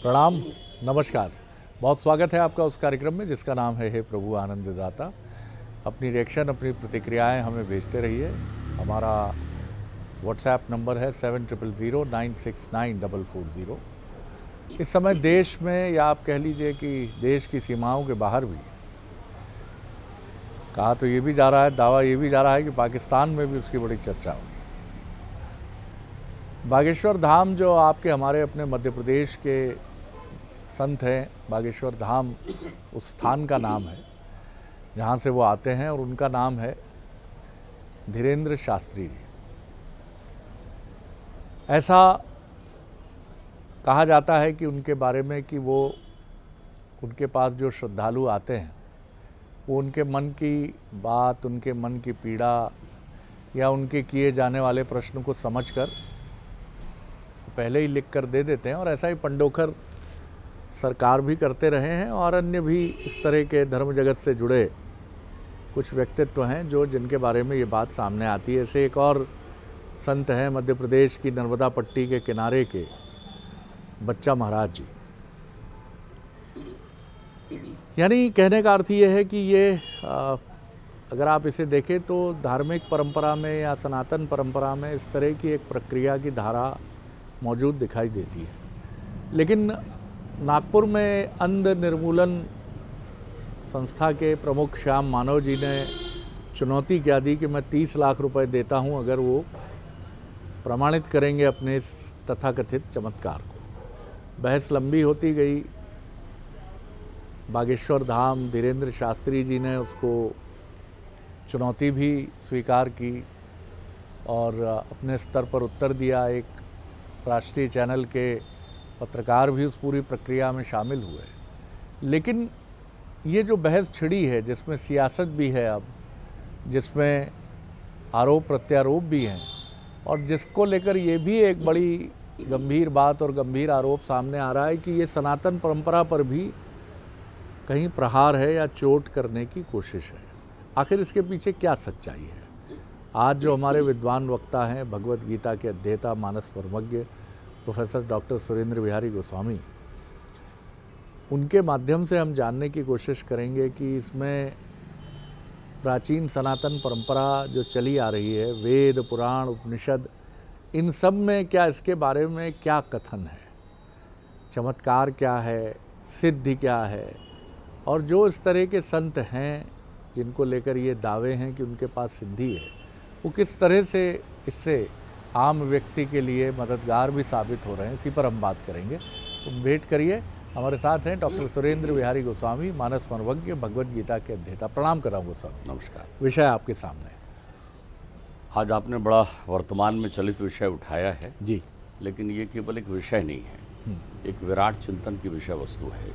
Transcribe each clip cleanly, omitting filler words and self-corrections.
प्रणाम, नमस्कार। बहुत स्वागत है आपका उस कार्यक्रम में जिसका नाम है हे प्रभु आनंददाता। अपनी रिएक्शन, अपनी प्रतिक्रियाएं हमें भेजते रहिए। हमारा व्हाट्सएप नंबर है 7009694440। इस समय देश में, या आप कह लीजिए कि देश की सीमाओं के बाहर भी, कहा तो ये भी जा रहा है, दावा ये भी जा रहा है कि पाकिस्तान में भी उसकी बड़ी चर्चा होगी। बागेश्वर धाम, जो आपके हमारे अपने मध्य प्रदेश के संत हैं, बागेश्वर धाम उस स्थान का नाम है जहाँ से वो आते हैं, और उनका नाम है धीरेन्द्र शास्त्री जी। ऐसा कहा जाता है कि उनके बारे में कि वो, उनके पास जो श्रद्धालु आते हैं वो उनके मन की बात, उनके मन की पीड़ा या उनके किए जाने वाले प्रश्न को समझकर पहले ही लिख कर दे देते हैं। और ऐसा ही पंडोखर सरकार भी करते रहे हैं, और अन्य भी इस तरह के धर्म जगत से जुड़े कुछ व्यक्तित्व हैं जो जिनके बारे में ये बात सामने आती है। ऐसे एक और संत हैं मध्य प्रदेश की नर्मदा पट्टी के किनारे के बच्चा महाराज जी। यानी कहने का अर्थ ये है कि ये अगर आप इसे देखें तो धार्मिक परंपरा में या सनातन परंपरा में इस तरह की एक प्रक्रिया की धारा मौजूद दिखाई देती है। लेकिन नागपुर में अंध निर्मूलन संस्था के प्रमुख श्याम मानव जी ने चुनौती क्या दी कि मैं 30 लाख रुपए देता हूं अगर वो प्रमाणित करेंगे अपने इस तथाकथित चमत्कार को। बहस लंबी होती गई। बागेश्वर धाम धीरेन्द्र शास्त्री जी ने उसको चुनौती भी स्वीकार की और अपने स्तर पर उत्तर दिया। एक राष्ट्रीय चैनल के पत्रकार भी उस पूरी प्रक्रिया में शामिल हुए। लेकिन ये जो बहस छिड़ी है, जिसमें सियासत भी है, अब जिसमें आरोप प्रत्यारोप भी हैं, और जिसको लेकर ये भी एक बड़ी गंभीर बात और गंभीर आरोप सामने आ रहा है कि ये सनातन परंपरा पर भी कहीं प्रहार है या चोट करने की कोशिश है। आखिर इसके पीछे क्या सच्चाई है? आज जो हमारे विद्वान वक्ता हैं, भगवत गीता के अध्येता, मानस मर्मज्ञ प्रोफेसर डॉक्टर सुरेंद्र बिहारी गोस्वामी, उनके माध्यम से हम जानने की कोशिश करेंगे कि इसमें प्राचीन सनातन परंपरा जो चली आ रही है, वेद, पुराण, उपनिषद, इन सब में क्या, इसके बारे में क्या कथन है, चमत्कार क्या है, सिद्धि क्या है, और जो इस तरह के संत हैं जिनको लेकर ये दावे हैं कि उनके पास सिद्धि है, वो किस तरह से इससे आम व्यक्ति के लिए मददगार भी साबित हो रहे हैं, इसी पर हम बात करेंगे। तो वेट करिए। हमारे साथ हैं डॉक्टर सुरेंद्र बिहारी गोस्वामी, मानस मर्मज्ञ, भगवत गीता के अध्येता। प्रणाम कर रहा हूँ गोस्वामी। नमस्कार। विषय आपके सामने। आज आपने बड़ा वर्तमान में चलित विषय उठाया है जी। लेकिन ये केवल एक विषय नहीं है, एक विराट चिंतन की विषय वस्तु है।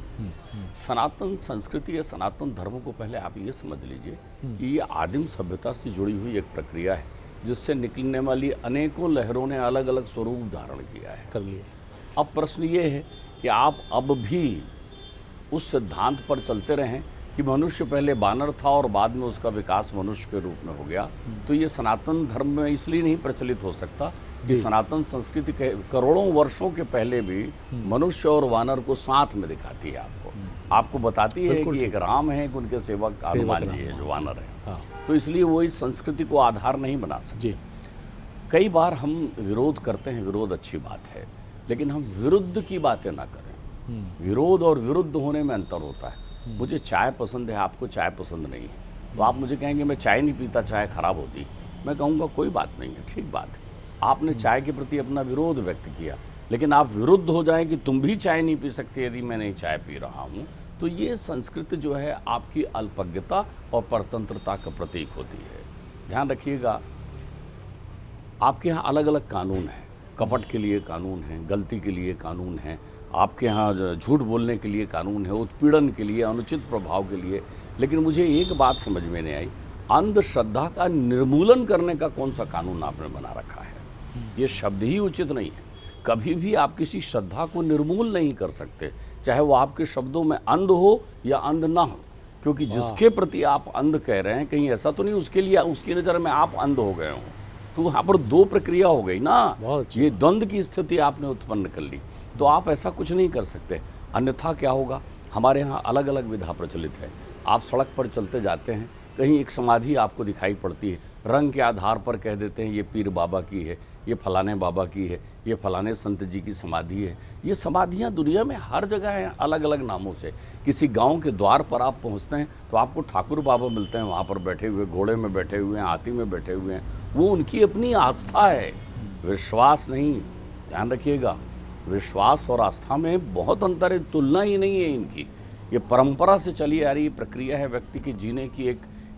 सनातन संस्कृति या सनातन धर्म को पहले आप ये समझ लीजिए कि ये आदिम सभ्यता से जुड़ी हुई एक प्रक्रिया है जिससे निकलने वाली अनेकों लहरों ने अलग अलग स्वरूप धारण किया है। कर लिए। अब प्रश्न ये है कि आप अब भी उस सिद्धांत पर चलते रहें कि मनुष्य पहले बानर था और बाद में उसका विकास मनुष्य के रूप में हो गया, तो ये सनातन धर्म में इसलिए नहीं प्रचलित हो सकता कि सनातन संस्कृति करोड़ों वर्षों के पहले भी मनुष्य और वानर को साथ में दिखाती है। आपको बताती है कि एक राम है, कि उनके सेवक हनुमान जी है जो वानर है। तो इसलिए वो इस संस्कृति को आधार नहीं बना सकते। कई बार हम विरोध करते हैं, विरोध अच्छी बात है, लेकिन हम विरुद्ध की बातें ना करें। विरोध और विरुद्ध होने में अंतर होता है। मुझे चाय पसंद है, आपको चाय पसंद नहीं है, तो आप मुझे कहेंगे मैं चाय नहीं पीता, चाय खराब होती। मैं कहूँगा कोई बात नहीं है, ठीक बात है। आपने चाय के प्रति अपना विरोध व्यक्त किया, लेकिन आप विरुद्ध हो जाएं कि तुम भी चाय नहीं पी सकते यदि मैं नहीं चाय पी रहा हूँ, तो ये संस्कृति जो है आपकी अल्पज्ञता और परतंत्रता का प्रतीक होती है। ध्यान रखिएगा, आपके यहाँ अलग अलग कानून हैं। कपट के लिए कानून है, गलती के लिए कानून है, आपके यहाँ झूठ बोलने के लिए कानून है, उत्पीड़न के लिए, अनुचित प्रभाव के लिए। लेकिन मुझे एक बात समझ में नहीं आई, अंधश्रद्धा का निर्मूलन करने का कौन सा कानून आपने बना रखा है? ये शब्द ही उचित नहीं है। कभी भी आप किसी श्रद्धा को निर्मूल नहीं कर सकते, चाहे वो आपके शब्दों में अंध हो या अंध ना हो, क्योंकि जिसके प्रति आप अंध कह रहे हैं, कहीं ऐसा तो नहीं उसके लिए उसकी नज़र में आप अंध हो गए हों। तो वहाँ पर दो प्रक्रिया हो गई ना, ये द्वंद्व की स्थिति आपने उत्पन्न कर ली। तो आप ऐसा कुछ नहीं कर सकते। अन्यथा क्या होगा, हमारे यहाँ अलग अलग विधा प्रचलित है। आप सड़क पर चलते जाते हैं, कहीं एक समाधि आपको दिखाई पड़ती है, रंग के आधार पर कह देते हैं ये पीर बाबा की है, ये फलाने बाबा की है, ये फलाने संत जी की समाधि है। ये समाधियाँ दुनिया में हर जगह हैं, अलग अलग नामों से। किसी गांव के द्वार पर आप पहुंचते हैं तो आपको ठाकुर बाबा मिलते हैं, वहाँ पर बैठे हुए, घोड़े में बैठे हुए हैं, हाथी में बैठे हुए हैं। वो उनकी अपनी आस्था है, विश्वास नहीं। ध्यान रखिएगा, विश्वास और आस्था में बहुत अंतर है, तुलना ही नहीं है इनकी। ये परंपरा से चली आ रही प्रक्रिया है, व्यक्ति के जीने की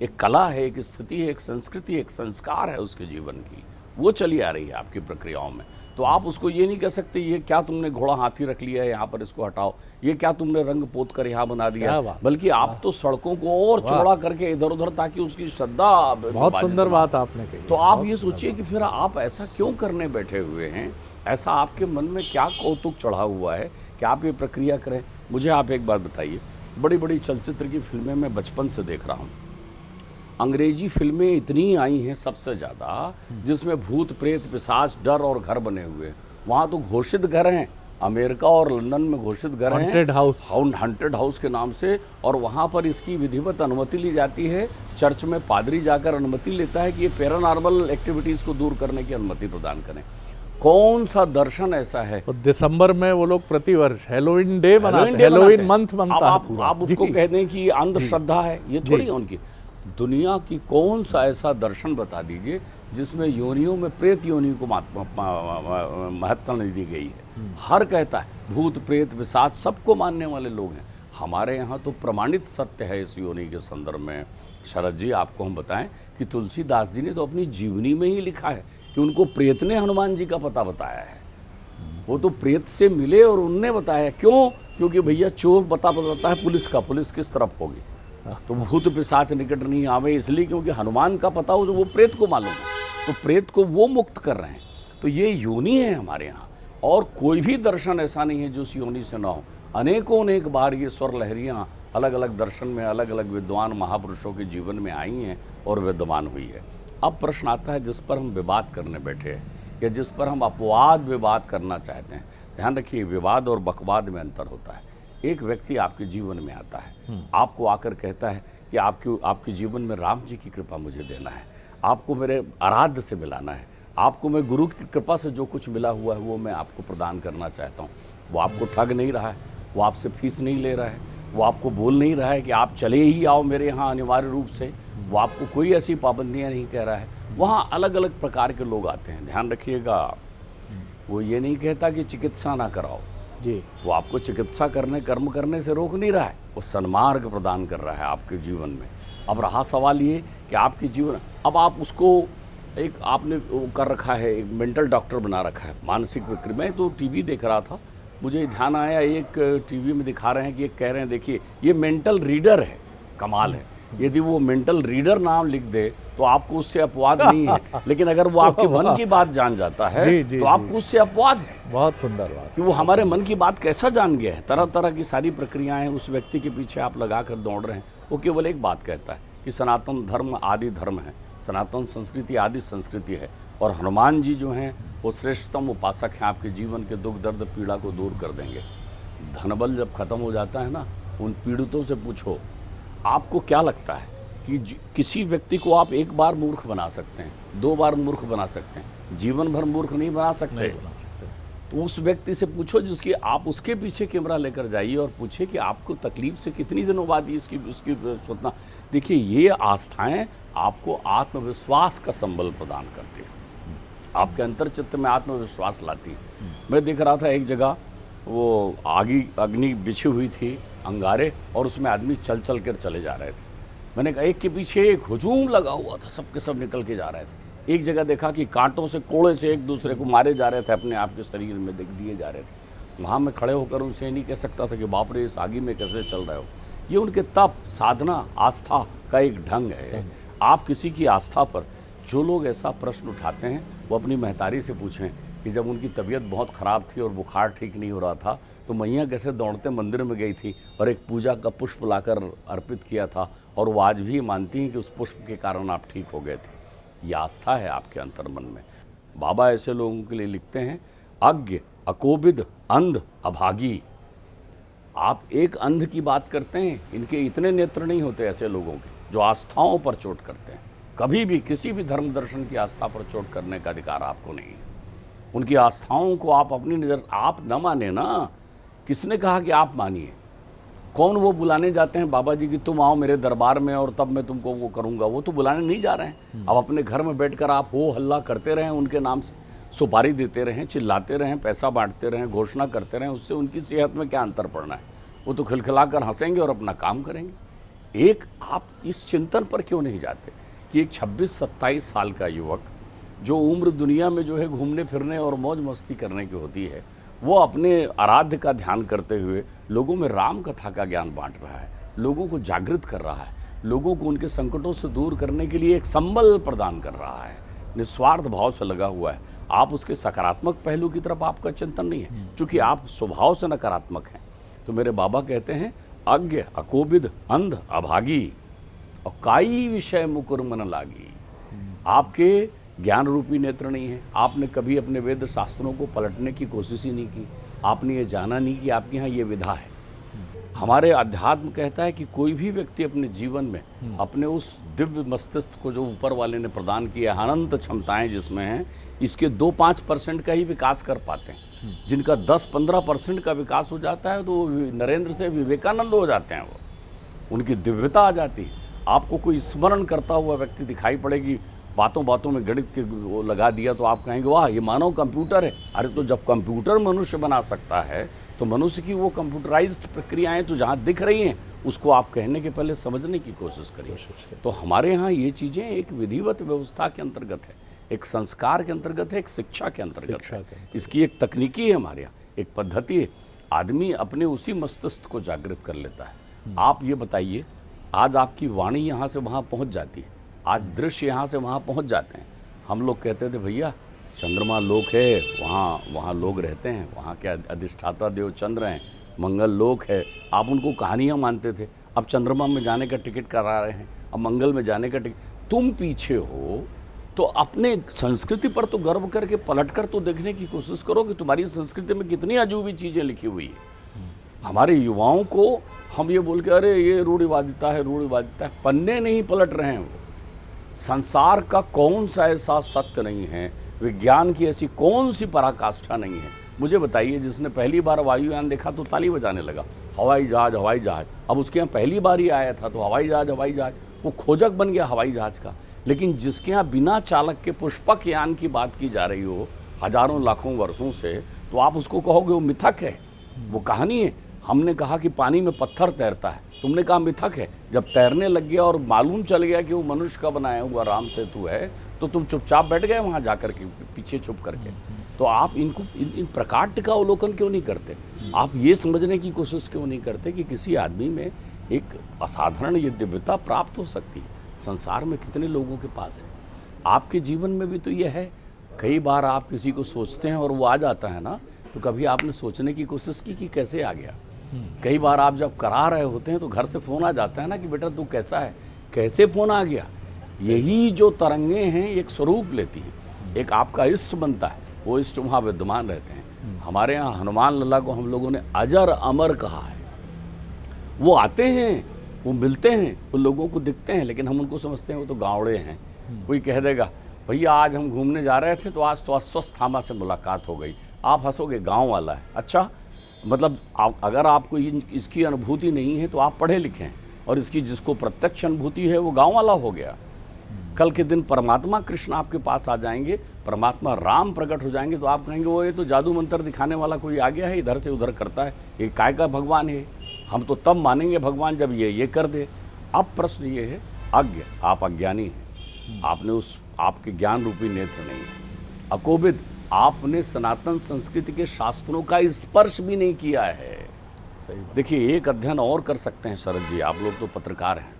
एक कला है, एक स्थिति है, एक संस्कृति, एक संस्कार है उसके जीवन की, वो चली आ रही है आपकी प्रक्रियाओं में। तो आप उसको ये नहीं कह सकते ये क्या तुमने घोड़ा हाथी रख लिया है यहाँ पर, इसको हटाओ, ये क्या तुमने रंग पोत कर यहाँ बना दिया, बल्कि आप तो सड़कों को और चौड़ा करके इधर उधर, ताकि उसकी श्रद्धा। बहुत सुंदर बात आपने कही। तो आप ये सोचिए कि फिर आप ऐसा क्यों करने बैठे हुए हैं, ऐसा आपके मन में क्या कौतुक चढ़ा हुआ है कि आप ये प्रक्रिया करें। मुझे आप एक बात बताइए, बड़ी बड़ी चलचित्र की फिल्में मैं बचपन से देख रहा हूँ, अंग्रेजी फिल्में इतनी आई हैं सबसे ज़्यादा, जिसमें भूत प्रेत पिशाच डर और घर बने हुए हैं। वहाँ तो घोषित घर हैं, अमेरिका और लंदन में घोषित घर हैं, हॉन्टेड हाउस के नाम से, और वहाँ पर इसकी विधिवत अनुमति ली जाती है। चर्च में पादरी जाकर अनुमति लेता है कि ये पैरानॉर्मल एक्टिविटीज़ को दूर करने की अनुमति प्रदान करें। कौन सा दर्शन ऐसा है? तो दिसंबर में वो लोग प्रतिवर्ष हेलोवीन डे मनाते हैं, हेलोवीन मंथ बनता है। आप उसको कह दें कि अंधश्रद्धा है, ये थोड़ी है उनकी। दुनिया की कौन सा ऐसा दर्शन बता दीजिए जिसमें योनियों में प्रेत योनियों को महत्ता नहीं दी गई है। हर कहता है भूत प्रेत पिशाच सबको मानने वाले लोग हैं। हमारे यहाँ तो प्रमाणित सत्य है इस योनि के संदर्भ में। शरद जी, आपको हम बताएं कि तुलसीदास जी ने तो अपनी जीवनी में ही लिखा है कि उनको प्रेत ने हनुमान जी का पता बताया है। वो तो प्रेत से मिले और उनने बताया। क्यों? क्योंकि भैया चोर बताता है पुलिस का, पुलिस किस तरफ होगी, तो भूत पिशाच निकट नहीं आवे, इसलिए क्योंकि हनुमान का पता हो, जो वो प्रेत को मालूम है, तो प्रेत को वो मुक्त कर रहे हैं। तो ये योनि है हमारे यहाँ, और कोई भी दर्शन ऐसा नहीं है जो उस योनि से ना हो। अनेकों अनेक बार ये स्वर लहरियाँ अलग अलग दर्शन में अलग अलग विद्वान महापुरुषों के जीवन में आई हैं और विद्यमान हुई है। अब प्रश्न आता है जिस पर हम विवाद करने बैठे हैं, या जिस पर हम अपवाद विवाद करना चाहते हैं। ध्यान रखिए, विवाद और बकवाद में अंतर होता है। एक व्यक्ति आपके जीवन में आता है, आपको आकर कहता है कि आपके जीवन में राम जी की कृपा मुझे देना है, आपको मेरे आराध्य से मिलाना है, आपको मैं गुरु की कृपा से जो कुछ मिला हुआ है वो मैं आपको प्रदान करना चाहता हूँ। वो आपको ठग नहीं रहा है, वो आपसे फीस नहीं ले रहा है, वो आपको बोल नहीं रहा है कि आप चले ही आओ मेरे यहाँ अनिवार्य रूप से, वो आपको कोई ऐसी पाबंदियाँ नहीं कह रहा है। वहाँ अलग अलग प्रकार के लोग आते हैं। ध्यान रखिएगा, वो ये नहीं कहता कि चिकित्सा ना कराओ जी, वो आपको चिकित्सा करने कर्म करने से रोक नहीं रहा है, वो सन्मार्ग प्रदान कर रहा है आपके जीवन में। अब रहा सवाल ये कि आपके जीवन, अब आप उसको एक आपने वो कर रखा है, एक मेंटल डॉक्टर बना रखा है, मानसिक विकृति। मैं तो टीवी देख रहा था, मुझे ध्यान आया, एक टीवी में दिखा रहे हैं कि एक कह रहे हैं देखिए ये मेंटल रीडर है, कमाल है। यदि वो मेंटल रीडर नाम लिख दे तो आपको उससे अपवाद नहीं है, लेकिन अगर वो आपके मन की बात जान जाता है तो आपको उससे अपवाद है। बहुत सुंदर बात कि वो हमारे मन की बात कैसा जान गया है। तरह तरह की सारी प्रक्रियाएं उस व्यक्ति के पीछे आप लगा कर दौड़ रहे हैं। वो केवल एक बात कहता है कि सनातन धर्म आदि धर्म है, सनातन संस्कृति आदि संस्कृति है, और हनुमान जी जो हैं वो श्रेष्ठतम उपासक हैं, आपके जीवन के दुख दर्द पीड़ा को दूर कर देंगे। धनबल जब खत्म हो जाता है ना, उन पीड़ितों से पूछो आपको क्या लगता है कि किसी व्यक्ति को आप एक बार मूर्ख बना सकते हैं, 2 बार मूर्ख बना सकते हैं, जीवन भर मूर्ख नहीं बना सकते। तो उस व्यक्ति से पूछो जिसकी आप उसके पीछे कैमरा लेकर जाइए और पूछे कि आपको तकलीफ से कितनी दिनों बाद इसकी सोचना। देखिए, ये आस्थाएं आपको आत्मविश्वास का संबल प्रदान करती है, आपके अंतर चित्त में आत्मविश्वास लाती है। मैं देख रहा था एक जगह वो अग्नि बिछी हुई थी, अंगारे, और उसमें आदमी चल चल कर चले जा रहे थे। मैंने कहा एक के पीछे एक हुजूम लगा हुआ था, सबके सब निकल के जा रहे थे। एक जगह देखा कि कांटों से कोड़े से एक दूसरे को मारे जा रहे थे, अपने आप के शरीर में दिए जा रहे थे। वहाँ मैं खड़े होकर उनसे नहीं कह सकता था कि बाप रे इस आगे में कैसे चल रहे हो। ये उनके तप, साधना, आस्था का एक ढंग है। आप किसी की आस्था पर जो लोग ऐसा प्रश्न उठाते हैं वो अपनी महतारी से पूछें कि जब उनकी तबीयत बहुत ख़राब थी और बुखार ठीक नहीं हो रहा था तो मैया कैसे दौड़ते मंदिर में गई थी और एक पूजा का पुष्प लाकर अर्पित किया था, और वो आज भी मानती हैं कि उस पुष्प के कारण आप ठीक हो गए थे। ये आस्था है आपके अंतर्मन में। बाबा ऐसे लोगों के लिए लिखते हैं, अज्ञ अकोबिद अंध अभागी। आप एक अंध की बात करते हैं, इनके इतने नेत्र नहीं होते ऐसे लोगों के जो आस्थाओं पर चोट करते हैं। कभी भी किसी भी धर्म दर्शन की आस्था पर चोट करने का अधिकार आपको नहीं है। उनकी आस्थाओं को आप अपनी नज़र आप न माने ना, किसने कहा कि आप मानिए? कौन वो बुलाने जाते हैं बाबा जी की तुम आओ मेरे दरबार में और तब मैं तुमको वो करूँगा? वो तो बुलाने नहीं जा रहे हैं। अब अपने घर में बैठकर आप हो हल्ला करते रहें, उनके नाम से सुपारी देते रहें, चिल्लाते रहें, पैसा बांटते रहें, घोषणा करते रहें, उससे उनकी सेहत में क्या अंतर पड़ना है? वो तो खिलखिलाकर हंसेंगे और अपना काम करेंगे। एक आप इस चिंतन पर क्यों नहीं जाते कि एक 26-27 साल का युवक जो उम्र दुनिया में जो है घूमने फिरने और मौज मस्ती करने की होती है, वो अपने आराध्य का ध्यान करते हुए लोगों में राम कथा का ज्ञान बांट रहा है, लोगों को जागृत कर रहा है, लोगों को उनके संकटों से दूर करने के लिए एक संबल प्रदान कर रहा है, निस्वार्थ भाव से लगा हुआ है। आप उसके सकारात्मक पहलू की तरफ आपका चिंतन नहीं है, क्योंकि आप स्वभाव से नकारात्मक हैं। तो मेरे बाबा कहते हैं, अज्ञ अकोबिद अंध अभागी और काई विषय मुकुर मन लागी। आपके ज्ञान रूपी नेत्र नहीं है। आपने कभी अपने वेद शास्त्रों को पलटने की कोशिश ही नहीं की। आपने ये जाना नहीं कि आपके यहाँ ये विधा है। हमारे अध्यात्म कहता है कि कोई भी व्यक्ति अपने जीवन में अपने उस दिव्य मस्तिष्क को जो ऊपर वाले ने प्रदान किया, अनंत क्षमताएं जिसमें हैं, इसके 2-5% का ही विकास कर पाते हैं। जिनका 10-15% का विकास हो जाता है तो वो नरेंद्र से विवेकानंद हो जाते हैं। वो उनकी दिव्यता आ जाती है। आपको कोई स्मरण करता हुआ व्यक्ति दिखाई पड़ेगी, बातों बातों में गणित के वो लगा दिया तो आप कहेंगे वाह ये मानव कंप्यूटर है। अरे तो जब कंप्यूटर मनुष्य बना सकता है तो मनुष्य की वो कंप्यूटराइज्ड प्रक्रियाएं तो जहाँ दिख रही हैं उसको आप कहने के पहले समझने की कोशिश करिए। तो हमारे यहाँ ये चीज़ें एक विधिवत व्यवस्था के अंतर्गत है, एक संस्कार के अंतर्गत है, एक शिक्षा के अंतर्गत है। इसकी एक तकनीकी है हमारे यहाँ, एक पद्धति है। आदमी अपने उसी मस्तिष्क को जागृत कर लेता है। आप ये बताइए, आज आपकी वाणी यहाँ से वहाँ पहुँच जाती है, आज दृश्य यहाँ से वहाँ पहुँच जाते हैं। हम लोग कहते थे भैया चंद्रमा लोक है, वहाँ लोग रहते हैं, वहाँ क्या अधिष्ठाता देव चंद्र हैं, मंगल लोक है। आप उनको कहानियाँ मानते थे। अब चंद्रमा में जाने का टिकट करा रहे हैं, अब मंगल में जाने का टिकट। तुम पीछे हो तो अपने संस्कृति पर तो गर्व करके पलट कर तो देखने की कोशिश करो कि तुम्हारी संस्कृति में कितनी अजूबी चीज़ें लिखी हुई है। हमारे युवाओं को हम ये बोल के अरे ये रूढ़िवादिता है, रूढ़िवादिता है, पन्ने नहीं पलट रहे हैं। वो संसार का कौन सा ऐसा सत्य नहीं है, विज्ञान की ऐसी कौन सी पराकाष्ठा नहीं है। मुझे बताइए, जिसने पहली बार वायुयान देखा तो ताली बजाने लगा, हवाई जहाज। अब उसके यहाँ पहली बार ही आया था तो हवाई जहाज, वो खोजक बन गया हवाई जहाज का। लेकिन जिसके यहाँ बिना चालक के पुष्पक यान की बात की जा रही हो हजारों लाखों वर्षों से, तो आप उसको कहोगे वो मिथक है, वो कहानी है। हमने कहा कि पानी में पत्थर तैरता है, तुमने कहा मिथक है। जब तैरने लग गया और मालूम चल गया कि वो मनुष्य का बनाया हुआ राम सेतु है, तो तुम चुपचाप बैठ गए वहाँ जाकर के पीछे छुप करके। तो आप इनको इन प्रकाट्य का अवलोकन क्यों नहीं करते? आप ये समझने की कोशिश क्यों नहीं करते कि किसी आदमी में एक असाधारण ये दिव्यता प्राप्त हो सकती है? संसार में कितने लोगों के पास है। आपके जीवन में भी तो ये है। कई बार आप किसी को सोचते हैं और वो आ जाता है ना, तो कभी आपने सोचने की कोशिश की कि कैसे आ गया? कई बार आप जब करा रहे होते हैं तो घर से फ़ोन आ जाता है ना कि बेटा तू कैसा है, कैसे फ़ोन आ गया? यही जो तरंगे हैं एक स्वरूप लेती हैं, एक आपका इष्ट बनता है, वो इष्ट वहाँ विद्यमान रहते हैं। हमारे यहाँ हनुमान लल्ला को हम लोगों ने अजर अमर कहा है। वो आते हैं, वो मिलते हैं, वो लोगों को दिखते हैं, लेकिन हम उनको समझते हैं वो तो गावड़े हैं। कोई कह देगा भैया आज हम घूमने जा रहे थे तो आज तो अस्वस्थामा से मुलाकात हो गई। आप हंसोगे, गाँव वाला है। अच्छा, मतलब अगर आपको इसकी अनुभूति नहीं है तो आप पढ़े लिखे हैं, और इसकी जिसको प्रत्यक्ष अनुभूति है वो गाँव वाला हो गया। कल के दिन परमात्मा कृष्ण आपके पास आ जाएंगे, परमात्मा राम प्रकट हो जाएंगे, तो आप कहेंगे वो ये तो जादू मंत्र दिखाने वाला कोई आ गया है, इधर से उधर करता है, ये काय का भगवान है। हम तो तब मानेंगे भगवान जब ये कर दे। अब प्रश्न ये है, अज्ञ, आप अज्ञानी हैं, आपने उस आपके ज्ञान रूपी नेत्र नहीं है। अकोबिद, आपने सनातन संस्कृति के शास्त्रों का स्पर्श भी नहीं किया है। देखिए, एक अध्ययन और कर सकते हैं शरद जी, आप लोग तो पत्रकार हैं।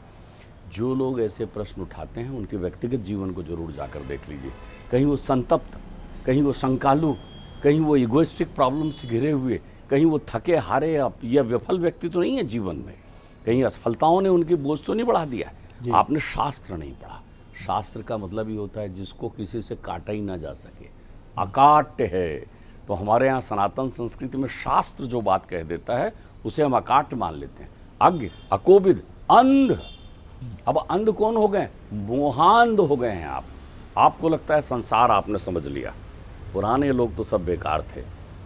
जो लोग ऐसे प्रश्न उठाते हैं उनके व्यक्तिगत जीवन को जरूर जाकर देख लीजिए। कहीं वो संतप्त, कहीं वो शंकालु, कहीं वो इगोइस्टिक प्रॉब्लम से घिरे हुए, कहीं वो थके हारे या विफल व्यक्ति तो नहीं है जीवन में। कहीं असफलताओं ने उनके बोझ तो नहीं बढ़ा दिया। आपने शास्त्र नहीं पढ़ा। शास्त्र का मतलब ही होता है जिसको किसी से काटा ही ना जा सके, अकाट्य है। तो हमारे यहाँ सनातन संस्कृति में शास्त्र जो बात कह देता है उसे हम अकाट्य मान लेते हैं। अज्ञ, अकोविद, अंध। अब अंध कौन हो गए? मोहांध हो गए हैं आप। आपको लगता है संसार आपने समझ लिया। पुराने लोग तो सब बेकार थे।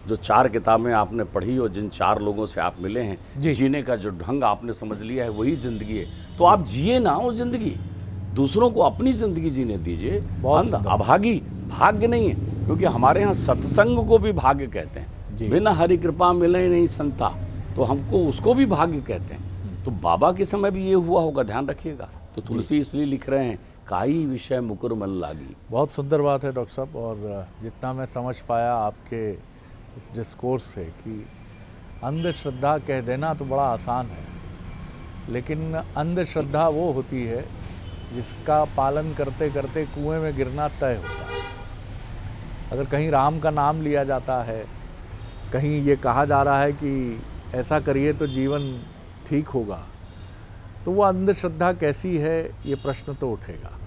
जो 4 किताबें आपने पढ़ी और जिन 4 लोगों से आप मिले हैं, जीने का जो ढंग आपने समझ लिया है वही जिंदगी है। तो आप जिए ना वो जिंदगी, दूसरों को अपनी जिंदगी जीने दीजिए। अंध अभागी भाग्य नहीं है, क्योंकि हमारे यहाँ सत्संग को भी भाग्य कहते हैं। बिना हरि कृपा मिले नहीं संता, तो हमको उसको भी भाग्य कहते हैं। तो बाबा के समय भी ये हुआ होगा, ध्यान रखिएगा। तो तुलसी इसलिए लिख रहे हैं, काई विषय मुकुर मन लागी। बहुत सुंदर बात है डॉक्टर साहब। और जितना मैं समझ पाया आपके इस डिस्कोर्स से कि अंधश्रद्धा कह देना तो बड़ा आसान है, लेकिन अंधश्रद्धा वो होती है जिसका पालन करते करते कुएं में गिरना तय होता है। अगर कहीं राम का नाम लिया जाता है, कहीं ये कहा जा रहा है कि ऐसा करिए तो जीवन ठीक होगा, तो वो अंधश्रद्धा कैसी है, ये प्रश्न तो उठेगा।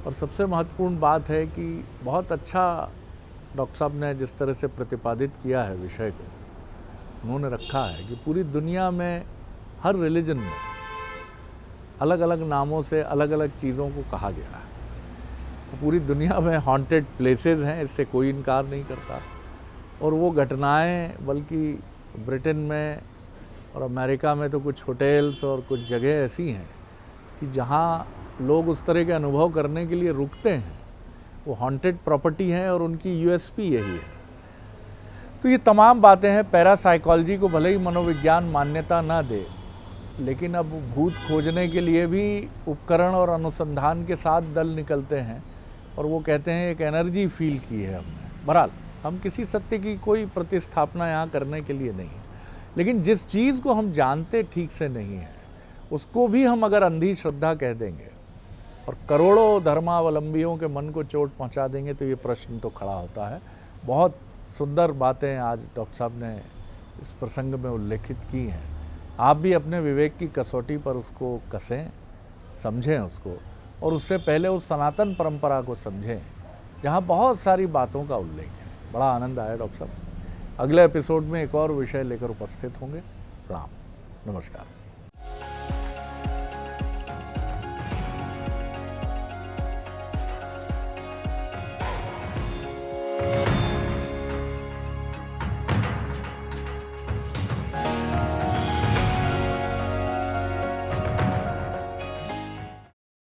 और सबसे महत्वपूर्ण बात है कि बहुत अच्छा डॉक्टर साहब ने जिस तरह से प्रतिपादित किया है विषय को, उन्होंने रखा है कि पूरी दुनिया में हर रिलीजन में अलग अलग नामों से अलग अलग चीज़ों को कहा गया है। तो पूरी दुनिया में हॉन्टेड प्लेसेस हैं, इससे कोई इनकार नहीं करता। और वो घटनाएं बल्कि ब्रिटेन में और अमेरिका में तो कुछ होटल्स और कुछ जगह ऐसी हैं कि जहाँ लोग उस तरह के अनुभव करने के लिए रुकते हैं। वो हॉन्टेड प्रॉपर्टी हैं और उनकी यूएसपी यही है। तो ये तमाम बातें हैं। पैरासाइकोलॉजी को भले ही मनोविज्ञान मान्यता ना दे, लेकिन अब भूत खोजने के लिए भी उपकरण और अनुसंधान के साथ दल निकलते हैं और वो कहते हैं एक एनर्जी फील की है हमने। बहरहाल हम किसी सत्य की कोई प्रतिस्थापना यहाँ करने के लिए नहीं, लेकिन जिस चीज़ को हम जानते ठीक से नहीं है उसको भी हम अगर अंधी श्रद्धा कह देंगे और करोड़ों धर्मावलंबियों के मन को चोट पहुंचा देंगे तो ये प्रश्न तो खड़ा होता है। बहुत सुंदर बातें आज डॉक्टर साहब ने इस प्रसंग में उल्लेखित की हैं। आप भी अपने विवेक की कसौटी पर उसको कसें, समझें उसको, और उससे पहले उस सनातन परंपरा को समझें जहाँ बहुत सारी बातों का उल्लेख है। बड़ा आनंद आया डॉक्टर साहब। अगले एपिसोड में एक और विषय लेकर उपस्थित होंगे। प्रणाम, नमस्कार।